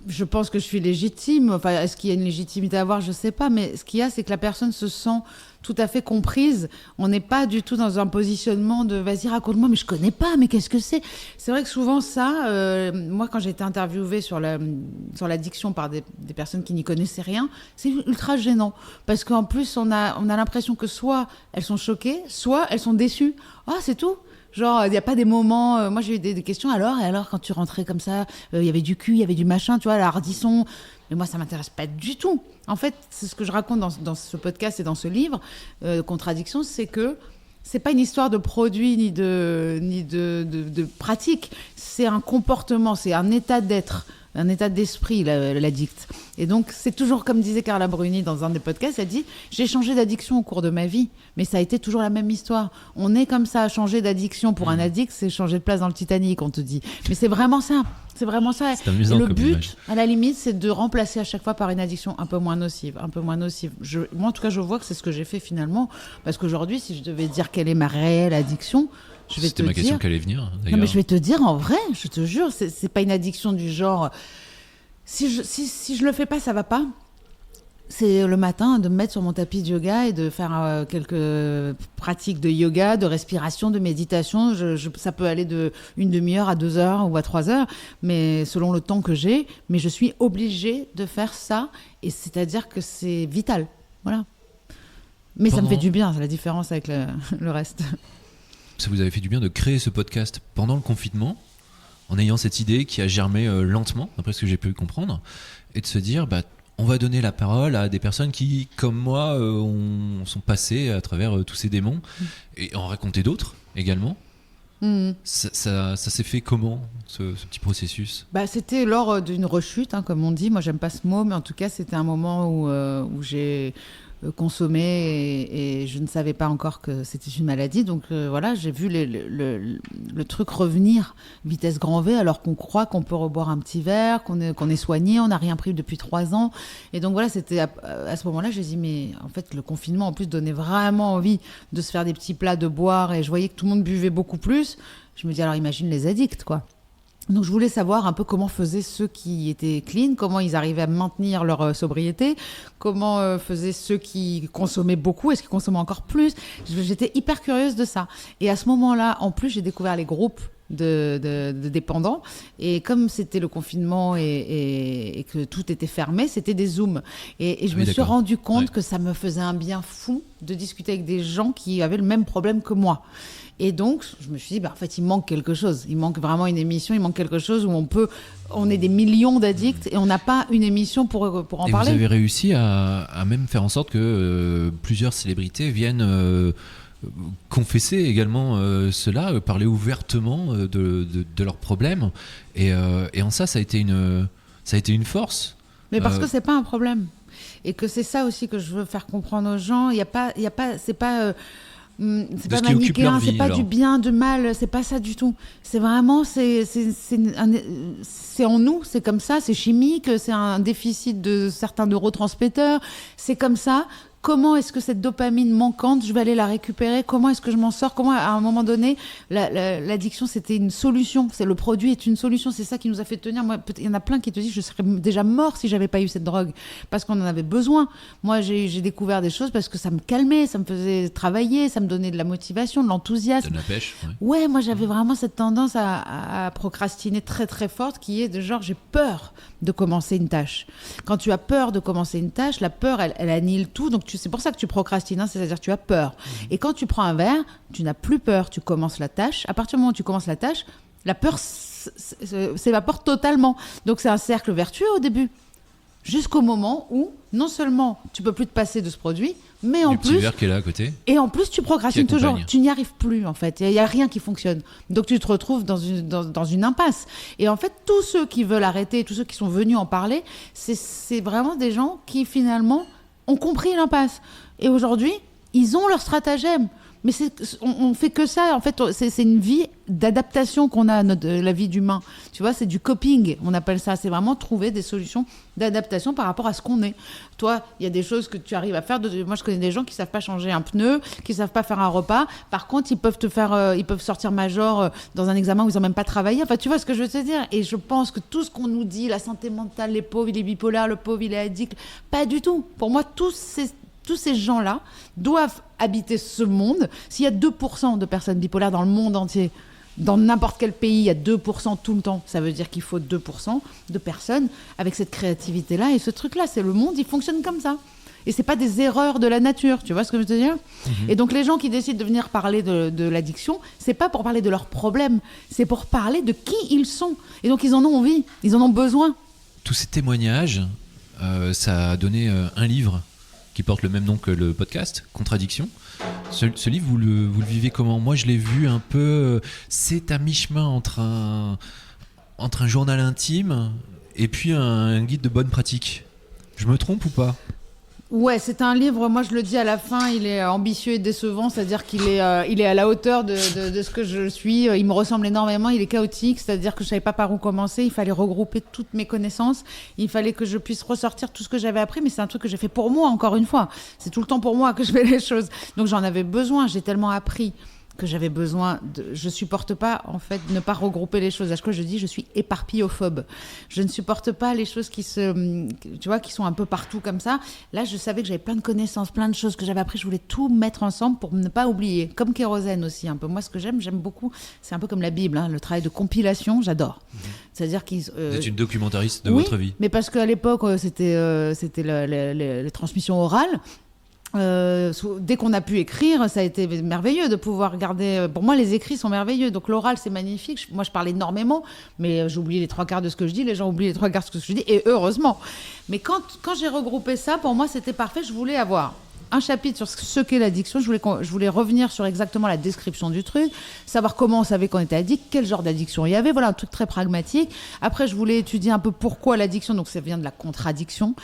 Je pense que je suis légitime. Enfin, est-ce qu'il y a une légitimité à avoir? Je ne sais pas. Mais ce qu'il y a, c'est que la personne se sent tout à fait comprise. On n'est pas du tout dans un positionnement de vas-y, raconte-moi, mais je ne connais pas, mais qu'est-ce que c'est? C'est vrai que souvent, ça, moi, quand j'ai été interviewée sur l'addiction par des personnes qui n'y connaissaient rien, c'est ultra gênant. Parce qu'en plus, on a l'impression que soit elles sont choquées, soit elles sont déçues. Ah, c'est tout? Genre, il n'y a pas des moments... moi, j'ai eu des questions. Alors, quand tu rentrais comme ça, il y avait du cul, il y avait du machin, tu vois, la hardisson. Mais moi, ça ne m'intéresse pas du tout. En fait, c'est ce que je raconte dans ce podcast et dans ce livre, Contradiction, c'est que c'est pas une histoire de produit ni de pratique. C'est un comportement, c'est un état d'être, un état d'esprit, l'addict. Et donc, c'est toujours, comme disait Carla Bruni dans un des podcasts, elle dit « J'ai changé d'addiction au cours de ma vie, mais ça a été toujours la même histoire. On est comme ça, changer d'addiction pour un addict, c'est changer de place dans le Titanic, on te dit. Mais c'est vraiment ça. C'est vraiment ça. C'est amusant. Et le comme but, image. à la limite, c'est de remplacer à chaque fois par une addiction un peu moins nocive, un peu moins nocive. Moi, en tout cas, je vois que c'est ce que j'ai fait finalement. Parce qu'aujourd'hui, si je devais dire quelle est ma réelle addiction, je vais te dire... C'était ma question qui allait venir, d'ailleurs. Non, mais je vais te dire, en vrai, je te jure, c'est pas une addiction du genre... Si je le fais pas, ça va pas. C'est le matin de me mettre sur mon tapis de yoga et de faire quelques pratiques de yoga, de respiration, de méditation. Ça peut aller de 1 demi-heure à 2 heures ou à 3 heures, mais selon le temps que j'ai. Mais je suis obligée de faire ça, et c'est-à-dire que c'est vital. Voilà. Mais ça me fait du bien, c'est la différence avec le reste. Ça vous avait fait du bien de créer ce podcast pendant le confinement, en ayant cette idée qui a germé lentement, d'après ce que j'ai pu comprendre, et de se dire, on va donner la parole à des personnes qui, comme moi, sont passées à travers tous ces démons, et en raconter d'autres également. Ça s'est fait comment, ce petit processus? C'était lors d'une rechute, comme on dit. Moi, j'aime pas ce mot, mais en tout cas, c'était un moment où j'ai consommé et je ne savais pas encore que c'était une maladie. Donc voilà, j'ai vu le truc revenir vitesse grand V, alors qu'on croit qu'on peut reboire un petit verre, qu'on est soigné, on n'a rien pris depuis 3 ans. Et donc voilà, c'était à ce moment-là, j'ai dit, mais en fait, le confinement, en plus, donnait vraiment envie de se faire des petits plats, de boire, et je voyais que tout le monde buvait beaucoup plus. Je me dis, alors imagine les addicts, quoi. Donc je voulais savoir un peu comment faisaient ceux qui étaient clean, comment ils arrivaient à maintenir leur sobriété, comment faisaient ceux qui consommaient beaucoup, est-ce qu'ils consommaient encore plus. J'étais hyper curieuse de ça. Et à ce moment-là, en plus, j'ai découvert les groupes de dépendants, et comme c'était le confinement et que tout était fermé, c'était des Zooms, et je me suis rendu compte que ça me faisait un bien fou de discuter avec des gens qui avaient le même problème que moi. Et donc, je me suis dit, en fait, il manque quelque chose. Il manque vraiment une émission, il manque quelque chose où on est des millions d'addicts et on n'a pas une émission pour en parler. Et vous avez réussi à même faire en sorte que plusieurs célébrités viennent confesser également cela, parler ouvertement de leurs problèmes. Et en ça a été une force. Mais parce que c'est pas un problème. Et que c'est ça aussi que je veux faire comprendre aux gens. Il y a pas, c'est pas manichéen, c'est pas du bien, du mal, c'est pas ça du tout. C'est vraiment, c'est en nous, c'est comme ça, c'est chimique, c'est un déficit de certains neurotransmetteurs, c'est comme ça. Comment est-ce que cette dopamine manquante, je vais aller la récupérer? Comment est-ce que je m'en sors? Comment, à un moment donné, l'addiction, c'était une solution. Le produit est une solution. C'est ça qui nous a fait tenir. Moi, il y en a plein qui te disent, je serais déjà mort si j'avais pas eu cette drogue, parce qu'on en avait besoin. Moi, j'ai découvert des choses parce que ça me calmait, ça me faisait travailler, ça me donnait de la motivation, de l'enthousiasme. De la pêche. Ouais, moi, j'avais vraiment cette tendance à procrastiner très, très forte, qui est de genre, j'ai peur de commencer une tâche. Quand tu as peur de commencer une tâche, la peur, elle annihile tout. Donc, c'est pour ça que tu procrastines, c'est-à-dire que tu as peur. Et quand tu prends un verre, tu n'as plus peur, tu commences la tâche. À partir du moment où tu commences la tâche, la peur s'évapore totalement. Donc c'est un cercle vertueux au début. Jusqu'au moment où, non seulement tu peux plus te passer de ce produit, mais en plus... Le petit verre qui est là à côté. Et en plus, tu procrastines toujours. Tu n'y arrives plus, en fait. Il n'y a rien qui fonctionne. Donc tu te retrouves dans une impasse. Et en fait, tous ceux qui veulent arrêter, tous ceux qui sont venus en parler, c'est vraiment des gens qui, finalement, ont compris l'impasse. Et aujourd'hui, ils ont leur stratagème. Mais on fait que ça. En fait, c'est une vie d'adaptation qu'on a, la vie d'humain. Tu vois, c'est du coping, on appelle ça. C'est vraiment trouver des solutions d'adaptation par rapport à ce qu'on est. Toi, il y a des choses que tu arrives à faire. Moi, je connais des gens qui savent pas changer un pneu, qui savent pas faire un repas. Par contre, ils peuvent sortir major dans un examen où ils ont même pas travaillé. Enfin, tu vois ce que je veux te dire. Et je pense que tout ce qu'on nous dit, la santé mentale, les pauvres, il est bipolaire, le pauvre, il est addict, pas du tout. Pour moi, tous ces gens-là doivent habiter ce monde. S'il y a 2% de personnes bipolaires dans le monde entier, dans n'importe quel pays, il y a 2% tout le temps. Ça veut dire qu'il faut 2% de personnes avec cette créativité-là et ce truc-là. C'est le monde, il fonctionne comme ça. Et c'est pas des erreurs de la nature, tu vois ce que je veux te dire ? Et donc les gens qui décident de venir parler de l'addiction, c'est pas pour parler de leurs problèmes, c'est pour parler de qui ils sont. Et donc ils en ont envie, ils en ont besoin. Tous ces témoignages, ça a donné un livre qui porte le même nom que le podcast, Contradiction. Ce livre, vous le vivez comment ? Moi, je l'ai vu un peu... c'est à mi-chemin entre un journal intime et puis un guide de bonne pratique. Je me trompe ou pas ? Ouais, c'est un livre, moi je le dis à la fin, il est ambitieux et décevant, c'est-à-dire qu'il est à la hauteur de ce que je suis, il me ressemble énormément, il est chaotique, c'est-à-dire que je savais pas par où commencer, il fallait regrouper toutes mes connaissances, il fallait que je puisse ressortir tout ce que j'avais appris, mais c'est un truc que j'ai fait pour moi, encore une fois, c'est tout le temps pour moi que je fais les choses, donc j'en avais besoin, j'ai tellement appris que j'avais besoin je supporte pas en fait ne pas regrouper les choses. À chaque fois je dis je suis éparpillophobe. Je ne supporte pas les choses qui sont un peu partout comme ça. Là je savais que j'avais plein de connaissances, plein de choses que j'avais appris, je voulais tout mettre ensemble pour ne pas oublier. Comme Kérosène aussi un peu. Moi ce que j'aime beaucoup, c'est un peu comme la Bible, le travail de compilation, j'adore. C'est-à-dire qu'ils vous êtes une documentariste de votre vie. Mais parce qu'à l'époque c'était les transmissions orales. Dès qu'on a pu écrire, ça a été merveilleux de pouvoir regarder. Pour moi, les écrits sont merveilleux. Donc l'oral, c'est magnifique. Moi, je parle énormément, mais j'oublie les 3/4 de ce que je dis. Les gens oublient les 3/4 de ce que je dis, et heureusement. Mais quand j'ai regroupé ça, pour moi, c'était parfait. Je voulais avoir un chapitre sur ce qu'est l'addiction. Je voulais revenir sur exactement la description du truc, savoir comment on savait qu'on était addict, quel genre d'addiction il y avait. Voilà, un truc très pragmatique. Après, je voulais étudier un peu pourquoi l'addiction. Donc, ça vient de la contradiction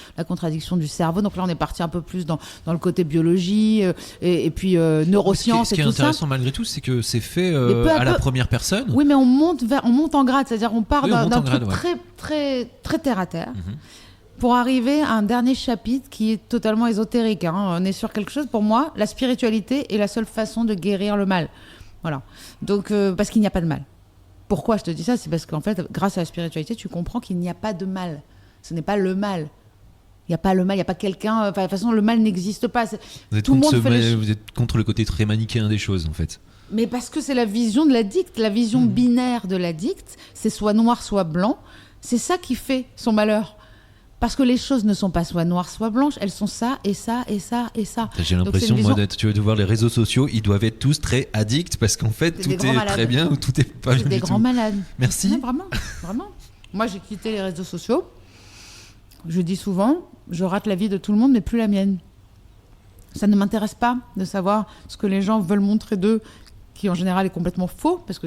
du cerveau. Donc là, on est parti un peu plus dans le côté biologie et puis neurosciences et tout ça. Ce qui est intéressant malgré tout, c'est que c'est fait à la première personne. Oui, mais on monte en grade. C'est-à-dire, on part d'un truc ouais. très, très, très terre à terre. Pour arriver à un dernier chapitre qui est totalement ésotérique. On est sur quelque chose, pour moi, la spiritualité est la seule façon de guérir le mal. Voilà. Donc, parce qu'il n'y a pas de mal. Pourquoi je te dis ça ? C'est parce qu'en fait, grâce à la spiritualité, tu comprends qu'il n'y a pas de mal. Ce n'est pas le mal. Il n'y a pas le mal, il n'y a pas quelqu'un... de toute façon, le mal n'existe pas. Vous êtes contre le côté très manichéen des choses, en fait. Mais parce que c'est la vision de l'addict, la vision binaire de l'addict, c'est soit noir, soit blanc. C'est ça qui fait son malheur. Parce que les choses ne sont pas soit noires, soit blanches, elles sont ça, et ça, et ça, et ça. J'ai l'impression, tu veux de voir les réseaux sociaux, ils doivent être tous très addicts, parce qu'en fait, tout est très bien ou tout est pas bien du tout. C'est des grands malades. Merci. Non, vraiment, vraiment. Moi, j'ai quitté les réseaux sociaux. Je dis souvent, je rate la vie de tout le monde, mais plus la mienne. Ça ne m'intéresse pas de savoir ce que les gens veulent montrer d'eux, qui en général est complètement faux, parce que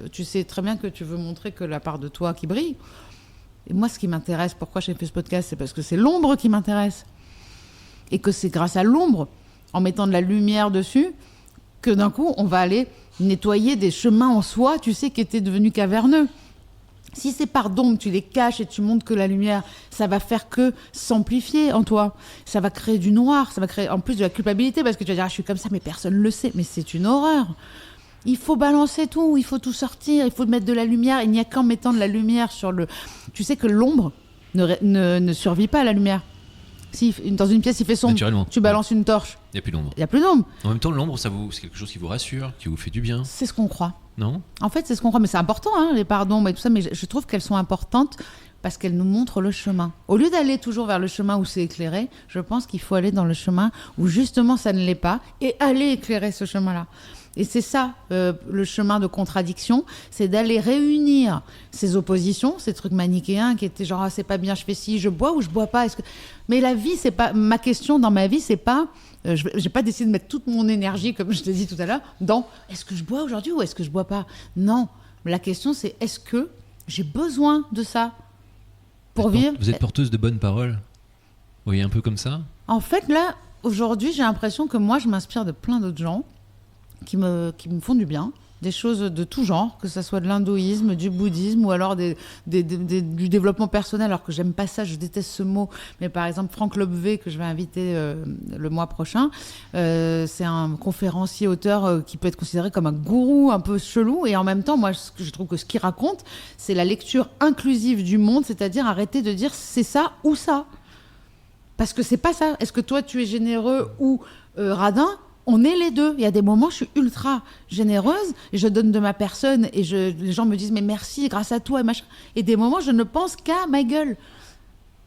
tu sais très bien que tu veux montrer que la part de toi qui brille. Et moi, ce qui m'intéresse, pourquoi j'ai fait ce podcast, c'est parce que c'est l'ombre qui m'intéresse. Et que c'est grâce à l'ombre, en mettant de la lumière dessus, que d'un coup, on va aller nettoyer des chemins en soi, tu sais, qui étaient devenus caverneux. Si ces parts d'ombre, tu les caches et tu montres que la lumière, ça va faire que s'amplifier en toi. Ça va créer du noir, ça va créer en plus de la culpabilité, parce que tu vas dire, je suis comme ça, mais personne ne le sait. Mais c'est une horreur. Il faut balancer tout, il faut tout sortir, il faut mettre de la lumière. Il n'y a qu'en mettant de la lumière sur le... Tu sais que l'ombre ne survit pas à la lumière. Si dans une pièce il fait sombre, tu balances une torche. Il n'y a plus d'ombre. Il n'y a plus d'ombre. En même temps, l'ombre, c'est quelque chose qui vous rassure, qui vous fait du bien. C'est ce qu'on croit. Non ? En fait, c'est ce qu'on croit. Mais c'est important, les parts d'ombre et tout ça. Mais je trouve qu'elles sont importantes parce qu'elles nous montrent le chemin. Au lieu d'aller toujours vers le chemin où c'est éclairé, je pense qu'il faut aller dans le chemin où justement ça ne l'est pas et aller éclairer ce chemin-là. Et c'est ça, le chemin de contradiction, c'est d'aller réunir ces oppositions, ces trucs manichéens qui étaient genre, c'est pas bien, je fais ci, je bois ou je bois pas. Mais la vie, c'est pas... Ma question dans ma vie, c'est pas... j'ai pas décidé de mettre toute mon énergie, comme je t'ai dit tout à l'heure, dans est-ce que je bois aujourd'hui ou est-ce que je bois pas ? Non, la question, c'est est-ce que j'ai besoin de ça pour vivre ? Vous êtes porteuse de bonnes paroles ? Vous voyez un peu comme ça ? En fait, là, aujourd'hui, j'ai l'impression que moi, je m'inspire de plein d'autres gens qui me font du bien. Des choses de tout genre, que ce soit de l'hindouisme, du bouddhisme ou alors du développement personnel, alors que j'aime pas ça, je déteste ce mot. Mais par exemple, Franck Lobvé, que je vais inviter le mois prochain, c'est un conférencier, auteur qui peut être considéré comme un gourou un peu chelou. Et en même temps, moi, je trouve que ce qu'il raconte, c'est la lecture inclusive du monde, c'est-à-dire arrêter de dire c'est ça ou ça. Parce que c'est pas ça. Est-ce que toi, tu es généreux ou radin ? On est les deux. Il y a des moments, je suis ultra généreuse et je donne de ma personne et les gens me disent mais merci, grâce à toi et machin. Et des moments, je ne pense qu'à ma gueule.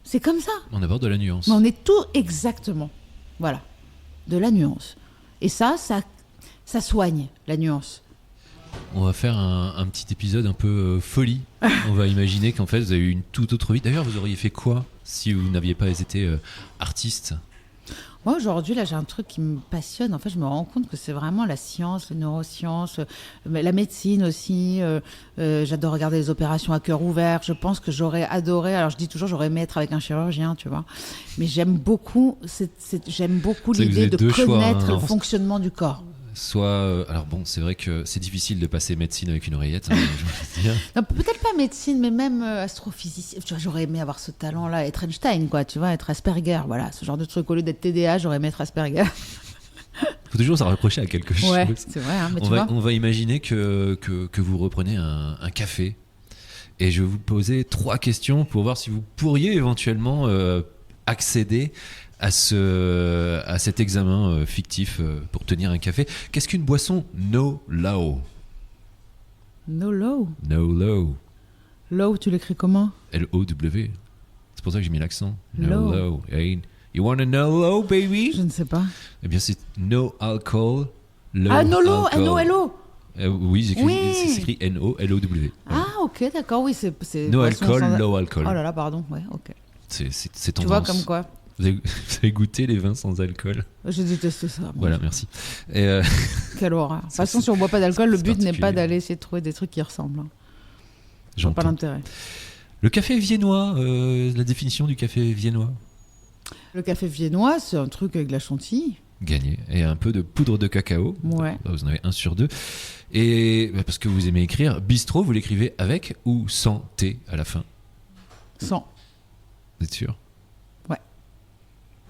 C'est comme ça. On aborde de la nuance. Mais on est tout exactement. Voilà. De la nuance. Et ça soigne la nuance. On va faire un petit épisode un peu folie. On va imaginer qu'en fait, vous avez eu une toute autre vie. D'ailleurs, vous auriez fait quoi si vous n'aviez pas été artiste ? Moi, aujourd'hui, là, j'ai un truc qui me passionne. En fait, je me rends compte que c'est vraiment la science, les neurosciences, la médecine aussi. J'adore regarder les opérations à cœur ouvert. Je pense que j'aurais adoré. Alors, je dis toujours, j'aurais aimé être avec un chirurgien, tu vois. Mais j'aime beaucoup l'idée de connaître le fonctionnement du corps. Soit, alors bon, c'est vrai que c'est difficile de passer médecine avec une oreillette. Non, peut-être pas médecine, mais même astrophysicien. Tu vois, j'aurais aimé avoir ce talent-là, être Einstein, quoi. Tu vois, être Asperger, voilà, ce genre de truc. Au lieu d'être TDA, j'aurais aimé être Asperger. Faut toujours s'en rapprocher à quelque chose. Ouais, c'est vrai. Hein, mais on va imaginer que vous reprenez un café, et je vais vous poser 3 questions pour voir si vous pourriez éventuellement accéder à cet examen fictif pour tenir un café. Qu'est-ce qu'une boisson no low? No low. No low. Low, tu l'écris comment? L-O-W. C'est pour ça que j'ai mis l'accent. No Low. low. Hey, you want a no low, baby? Je ne sais pas. Eh bien, c'est no alcohol. Low Ah, no low, alcohol. N-O-L-O. Oui, Oui. c'est écrit N-O-L-O-W. Ah, ok, d'accord, oui, c'est No boisson alcool, sans- low alcool. Oh là là, pardon, ouais, ok. C'est Tu tendance. vois comme quoi? Vous avez goûté les vins sans alcool? Je déteste ça. moi. Voilà, merci. Et Quelle horreur. De toute Ça, façon, c'est- si on boit pas d'alcool, le c'est but n'est pas particulier. d'aller essayer de trouver des trucs qui ressemblent. Hein. Je vois pas j'entends. l'intérêt. Le café viennois, la définition du café viennois. Le café viennois, c'est un truc avec de la chantilly. Gagné. Et un peu de poudre de cacao. Ouais. Vous en avez 1 sur 2. Et parce que vous aimez écrire, bistrot, vous l'écrivez avec ou sans T à la fin? Sans. Vous êtes sûr? Ouais.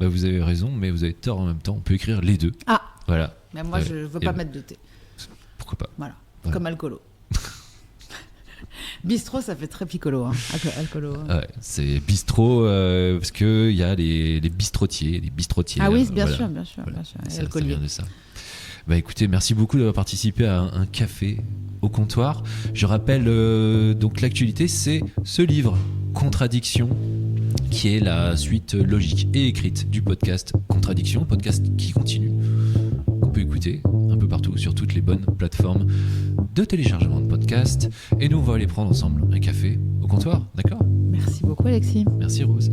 Bah, vous avez raison, mais vous avez tort en même temps. On peut écrire les deux. Ah, Voilà. mais moi, Ouais. je veux Et pas ben- mettre de thé. Pourquoi pas? Voilà. Voilà. Comme alcoolo. Bistrot, ça fait très piccolo. Hein. Alcoolo. Hein. Ouais, c'est bistrot parce qu'il y a les bistrotiers, les bistrotières. Ah oui, bien voilà. sûr, bien sûr. Voilà. Bien sûr. Et Ça alcoolier. vient de ça. Bah écoutez, merci beaucoup d'avoir participé à un café au comptoir. Je rappelle donc l'actualité, c'est ce livre, Contradiction, qui est la suite logique et écrite du podcast Contradiction, podcast qui continue, qu'on peut écouter un peu partout sur toutes les bonnes plateformes de téléchargement de podcasts. Et nous, on va aller prendre ensemble un café au comptoir, d'accord? Merci beaucoup, Alexis. Merci Rose.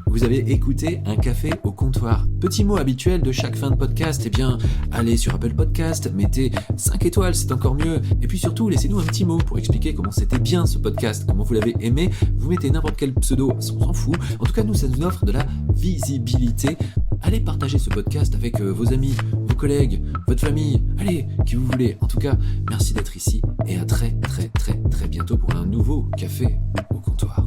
Vous avez écouté Un café au comptoir. Petit mot habituel de chaque fin de podcast, eh bien, allez sur Apple Podcast, mettez 5 étoiles, c'est encore mieux. Et puis surtout, laissez-nous un petit mot pour expliquer comment c'était bien ce podcast, comment vous l'avez aimé. Vous mettez n'importe quel pseudo, on s'en fout. En tout cas, nous, ça nous offre de la visibilité. Allez partager ce podcast avec vos amis, vos collègues, votre famille, allez, qui vous voulez. En tout cas, merci d'être ici et à très très très très bientôt pour un nouveau café au comptoir.